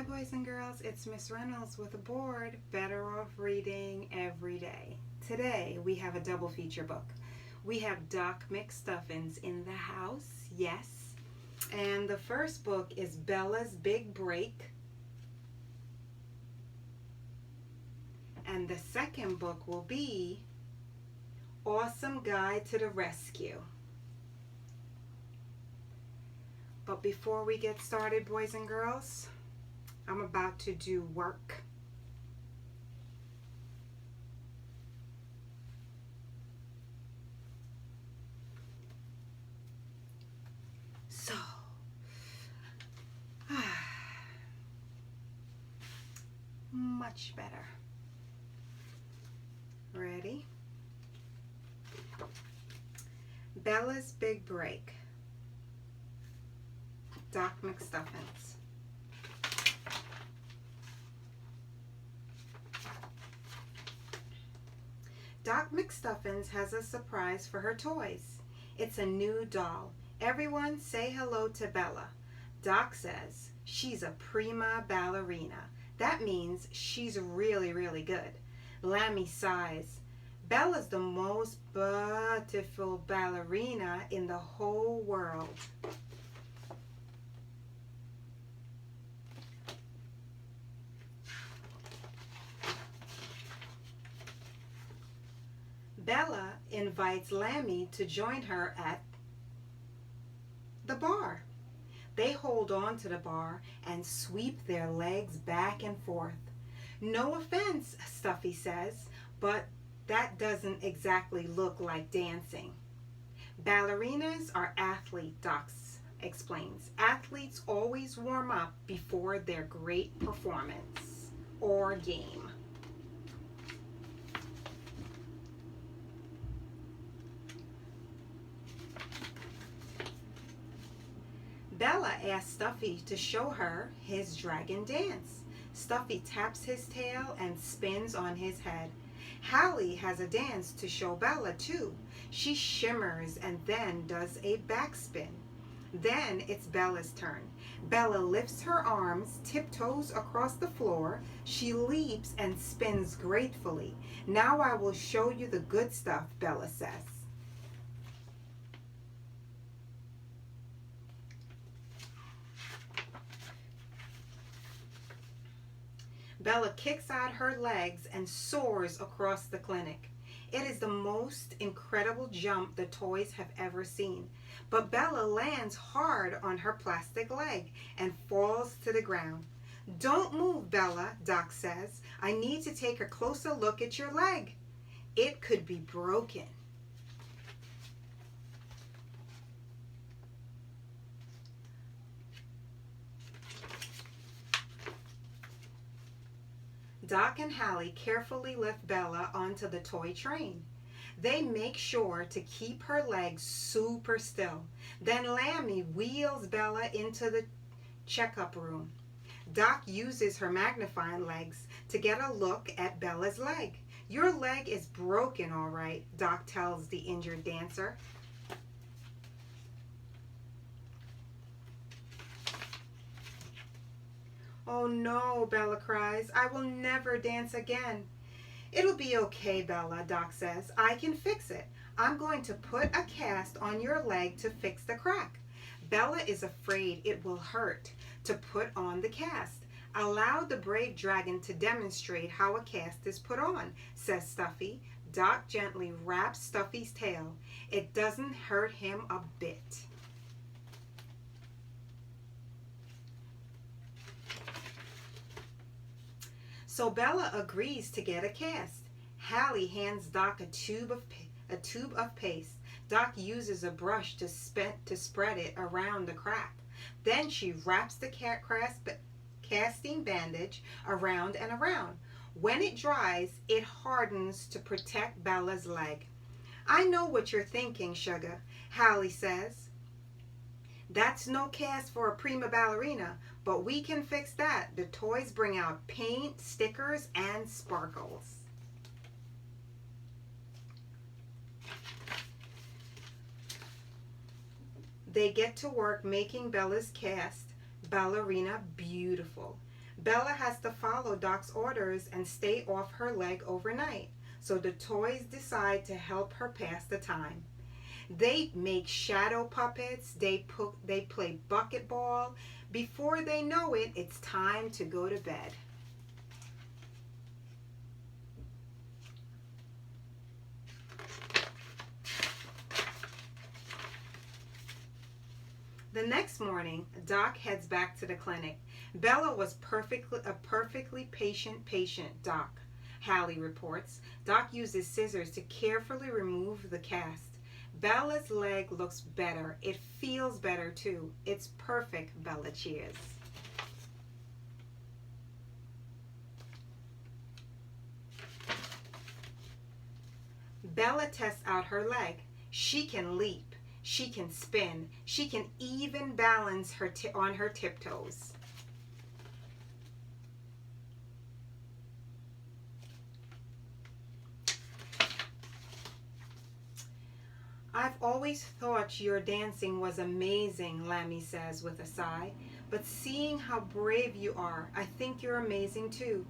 boys and girls, it's Miss Reynolds with a board, Better Off Reading Every Day. Today we have a double feature book. We have Doc McStuffins in the house, yes. And the first book is Bella's Big Break. And the second book will be Awesome Guide to the Rescue. But before we get started, boys and girls, I'm about to do work. So, much better. Ready? Bella's Big Break. Doc McStuffins. Doc McStuffins has a surprise for her toys. It's a new doll. Everyone say hello to Bella. Doc says she's a prima ballerina. That means she's really, really good. Lammy sighs. Bella's the most beautiful ballerina in the whole world. Bella invites Lammy to join her at the bar. They hold on to the bar and sweep their legs back and forth. No offense, Stuffy says, but that doesn't exactly look like dancing. Ballerinas are athletes, Doc explains. Athletes always warm up before their great performance or game. Bella asks Stuffy to show her his dragon dance. Stuffy taps his tail and spins on his head. Hallie has a dance to show Bella too. She shimmers and then does a backspin. Then it's Bella's turn. Bella lifts her arms, tiptoes across the floor. She leaps and spins gratefully. Now I will show you the good stuff, Bella says. Bella kicks out her legs and soars across the clinic. It is the most incredible jump the toys have ever seen. But Bella lands hard on her plastic leg and falls to the ground. Don't move, Bella, Doc says. I need to take a closer look at your leg. It could be broken. Doc and Hallie carefully lift Bella onto the toy train. They make sure to keep her legs super still. Then Lammy wheels Bella into the checkup room. Doc uses her magnifying legs to get a look at Bella's leg. Your leg is broken, all right, Doc tells the injured dancer. Oh no, Bella cries. I will never dance again. It'll be okay, Bella, Doc says. I can fix it. I'm going to put a cast on your leg to fix the crack. Bella is afraid it will hurt to put on the cast. Allow the brave dragon to demonstrate how a cast is put on, says Stuffy. Doc gently wraps Stuffy's tail. It doesn't hurt him a bit. So Bella agrees to get a cast. Hallie hands Doc a tube of paste. Doc uses a brush to spread it around the crack. Then she wraps the casting bandage around and around. When it dries, it hardens to protect Bella's leg. I know what you're thinking, Sugar, Hallie says. That's no cast for a prima ballerina, but we can fix that. The toys bring out paint, stickers, and sparkles. They get to work making Bella's cast ballerina beautiful. Bella has to follow Doc's orders and stay off her leg overnight. So the toys decide to help her pass the time. They make shadow puppets, they play bucket ball. Before they know it, it's time to go to bed. The next morning, Doc heads back to the clinic. Bella was a perfectly patient, Doc, Hallie reports. Doc uses scissors to carefully remove the cast. Bella's leg looks better. It feels better too. It's perfect, Bella cheers. Bella tests out her leg. She can leap. She can spin. She can even balance on her tiptoes. I've always thought your dancing was amazing, Lammy says with a sigh. But seeing how brave you are, I think you're amazing too.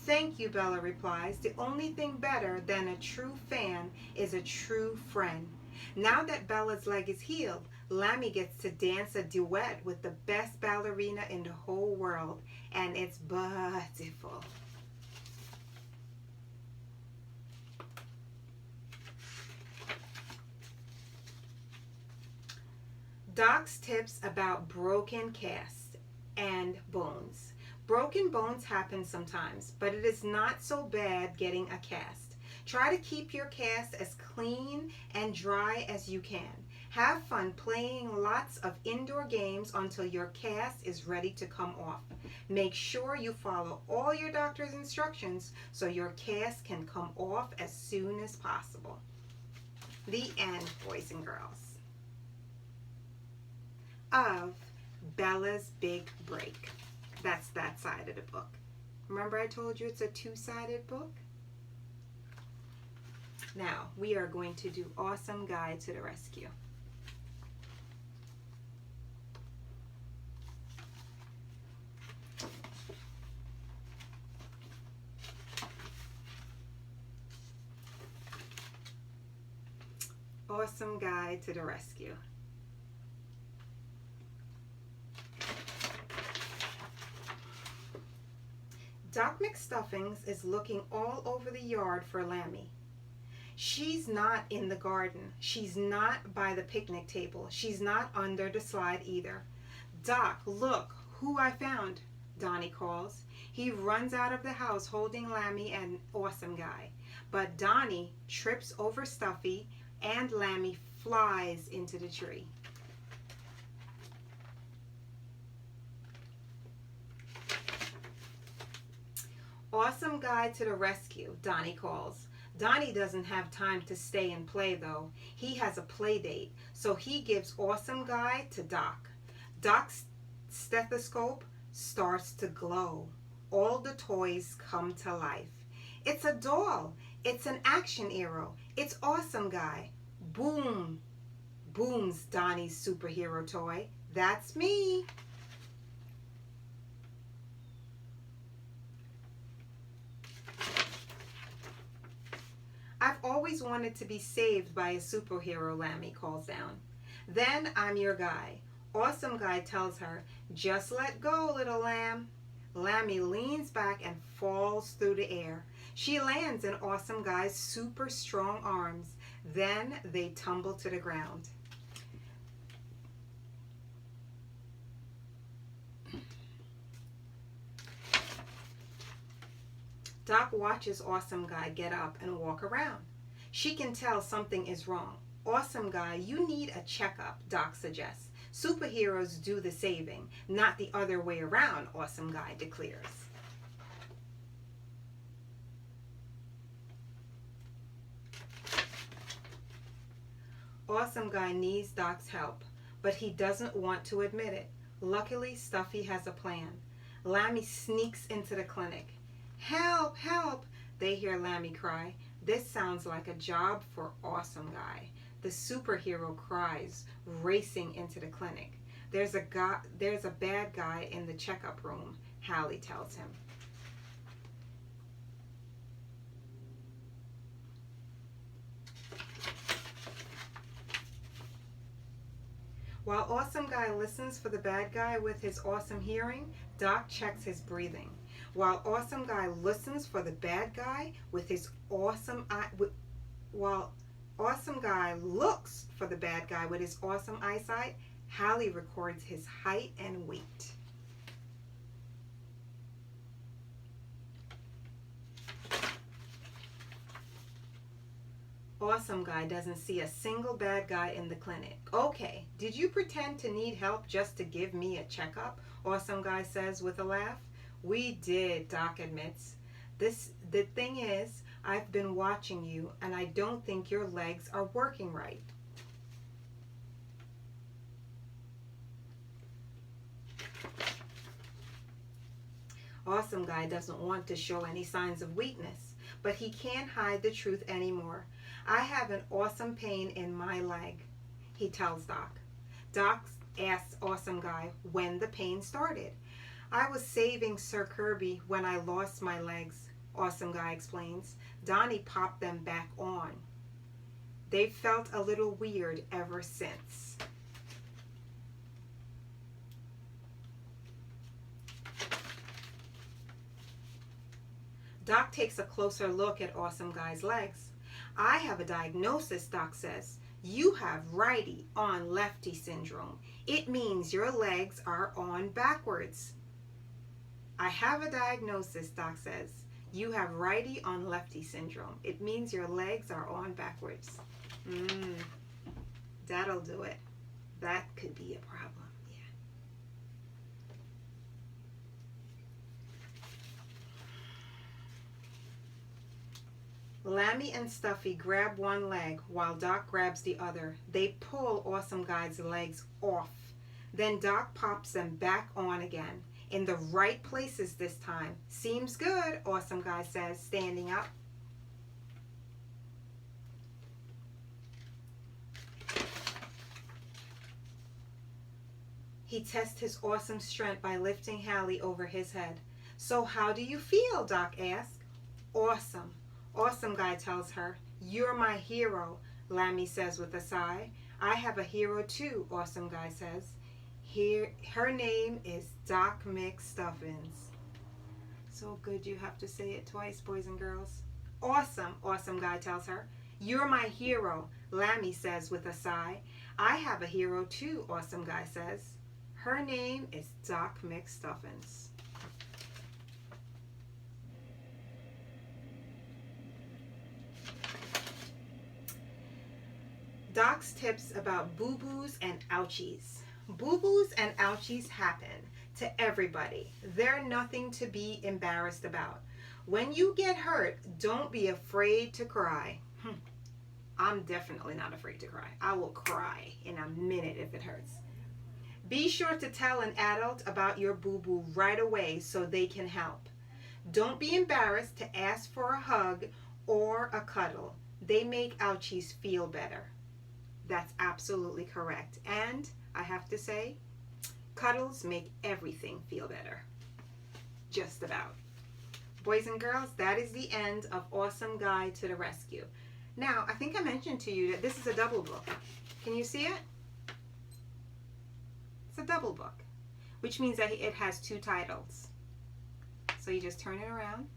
Thank you, Bella replies. The only thing better than a true fan is a true friend. Now that Bella's leg is healed, Lammy gets to dance a duet with the best ballerina in the whole world, and it's beautiful. Doc's tips about broken casts and bones. Broken bones happen sometimes, but it is not so bad getting a cast. Try to keep your cast as clean and dry as you can. Have fun playing lots of indoor games until your cast is ready to come off. Make sure you follow all your doctor's instructions so your cast can come off as soon as possible. The end, boys and girls, of Bella's Big Break. That's that side of the book. Remember I told you it's a two-sided book? Now, we are going to do Awesome Guy to the Rescue. Awesome Guy to the Rescue. Doc McStuffins is looking all over the yard for Lammy. She's not in the garden. She's not by the picnic table. She's not under the slide either. Doc, look who I found, Donnie calls. He runs out of the house holding Lammy and Awesome Guy. But Donnie trips over Stuffy and Lammy flies into the tree. Awesome Guy to the rescue, Donnie calls. Donnie doesn't have time to stay and play though. He has a play date, so he gives Awesome Guy to Doc. Doc's stethoscope starts to glow. All the toys come to life. It's a doll. It's an action hero. It's Awesome Guy. Boom! Booms Donnie's superhero toy. That's me. I've always wanted to be saved by a superhero, Lammy calls down. Then I'm your guy. Awesome Guy tells her, just let go, little lamb. Lammy leans back and falls through the air. She lands in Awesome Guy's super strong arms. Then they tumble to the ground. Doc watches Awesome Guy get up and walk around. She can tell something is wrong. Awesome Guy, you need a checkup, Doc suggests. Superheroes do the saving, not the other way around, Awesome Guy declares. Awesome Guy needs Doc's help, but he doesn't want to admit it. Luckily, Stuffy has a plan. Lammy sneaks into the clinic. Help, help, they hear Lammy cry. This sounds like a job for Awesome Guy. The superhero cries, racing into the clinic. There's a bad guy in the checkup room. Hallie tells him. While Awesome Guy listens for the bad guy with his awesome hearing, Doc checks his breathing. While Awesome Guy listens for the bad guy with his awesome while Awesome Guy looks for the bad guy with his awesome eyesight, Hallie records his height and weight. Awesome Guy doesn't see a single bad guy in the clinic. Okay, did you pretend to need help just to give me a checkup? Awesome Guy says with a laugh. We did, Doc admits. The thing is, I've been watching you and I don't think your legs are working right. Awesome Guy doesn't want to show any signs of weakness, but he can't hide the truth anymore. I have an awesome pain in my leg, he tells Doc. Doc asks Awesome Guy when the pain started. I was saving Sir Kirby when I lost my legs, Awesome Guy explains. Donnie popped them back on. They've felt a little weird ever since. Doc takes a closer look at Awesome Guy's legs. I have a diagnosis, Doc says. You have righty on lefty syndrome. It means your legs are on backwards. I have a diagnosis, Doc says. You have righty on lefty syndrome. It means your legs are on backwards. That'll do it. That could be a problem. Lammy and Stuffy grab one leg while Doc grabs the other. They pull Awesome Guy's legs off. Then Doc pops them back on again. In the right places this time. Seems good, Awesome Guy says, standing up. He tests his awesome strength by lifting Hallie over his head. So how do you feel, Doc asks. Awesome. Awesome Guy tells her. You're my hero, Lammy says with a sigh. I have a hero too, Awesome Guy says. Her name is Doc McStuffins. So good you have to say it twice, boys and girls. Awesome, Awesome Guy tells her. You're my hero, Lammy says with a sigh. I have a hero too, Awesome Guy says. Her name is Doc McStuffins. Doc's tips about boo-boos and ouchies. Boo-boos and ouchies happen to everybody. They're nothing to be embarrassed about. When you get hurt, don't be afraid to cry. I'm definitely not afraid to cry. I will cry in a minute if it hurts. Be sure to tell an adult about your boo-boo right away so they can help. Don't be embarrassed to ask for a hug or a cuddle. They make ouchies feel better. That's absolutely correct. And I have to say, cuddles make everything feel better. Just about. Boys and girls, that is the end of Awesome Guy to the Rescue. Now, I think I mentioned to you that this is a double book. Can you see it? It's a double book, which means that it has two titles. So you just turn it around.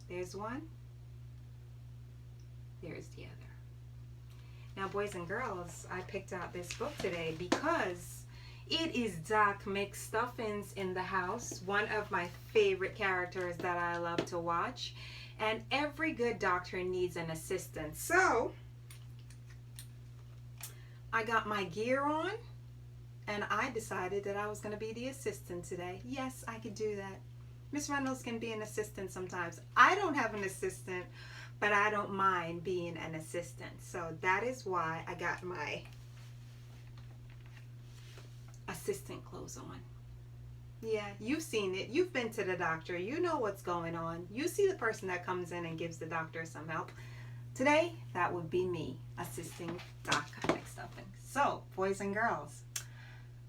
There's one. There's the other. Now, boys and girls, I picked out this book today because it is Doc McStuffins in the house, one of my favorite characters that I love to watch. And every good doctor needs an assistant. So, I got my gear on, and I decided that I was going to be the assistant today. Yes, I could do that. Miss Reynolds can be an assistant sometimes. I don't have an assistant, but I don't mind being an assistant. So that is why I got my assistant clothes on. Yeah, you've seen it. You've been to the doctor. You know what's going on. You see the person that comes in and gives the doctor some help. Today, that would be me assisting Doc McStuffins. So, boys and girls,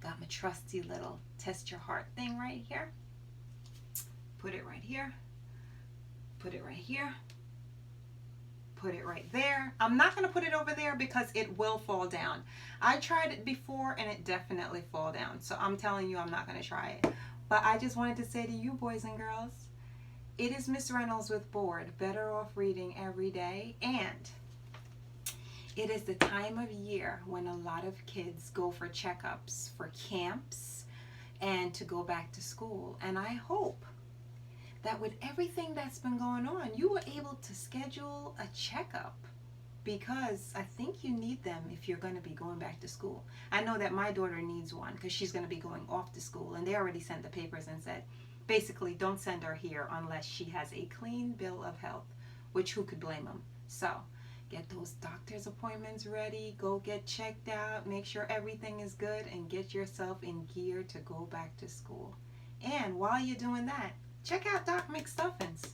got my trusty little test your heart thing right here. Put it right here. Put it right here. Put it right there. I'm not going to put it over there because it will fall down. I tried it before and it definitely fall down. So I'm telling you, I'm not going to try it. But I just wanted to say to you, boys and girls, it is Miss Reynolds with B.O.R.E.D. Better Off Reading Every Day. And it is the time of year when a lot of kids go for checkups, for camps, and to go back to school. And I hope that with everything that's been going on, you were able to schedule a checkup, because I think you need them if you're going to be going back to school. I know that my daughter needs one because she's going to be going off to school, and they already sent the papers and said, basically, don't send her here unless she has a clean bill of health, which who could blame them? So get those doctor's appointments ready, go get checked out, make sure everything is good, and get yourself in gear to go back to school. And while you're doing that, check out Doc McStuffins.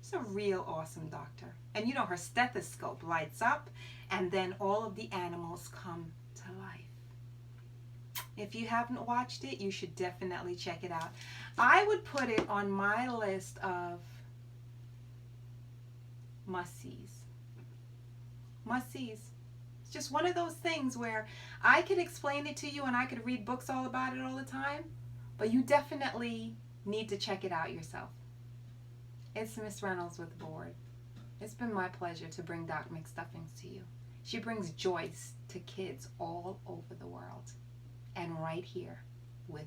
He's a real awesome doctor. And you know, her stethoscope lights up and then all of the animals come to life. If you haven't watched it, you should definitely check it out. I would put it on my list of must-sees. Must-sees. It's just one of those things where I could explain it to you and I could read books all about it all the time, but you definitely need to check it out yourself. It's Miss Reynolds with B.O.R.E.D. It's been my pleasure to bring Doc McStuffins to you. She brings joy to kids all over the world, and right here with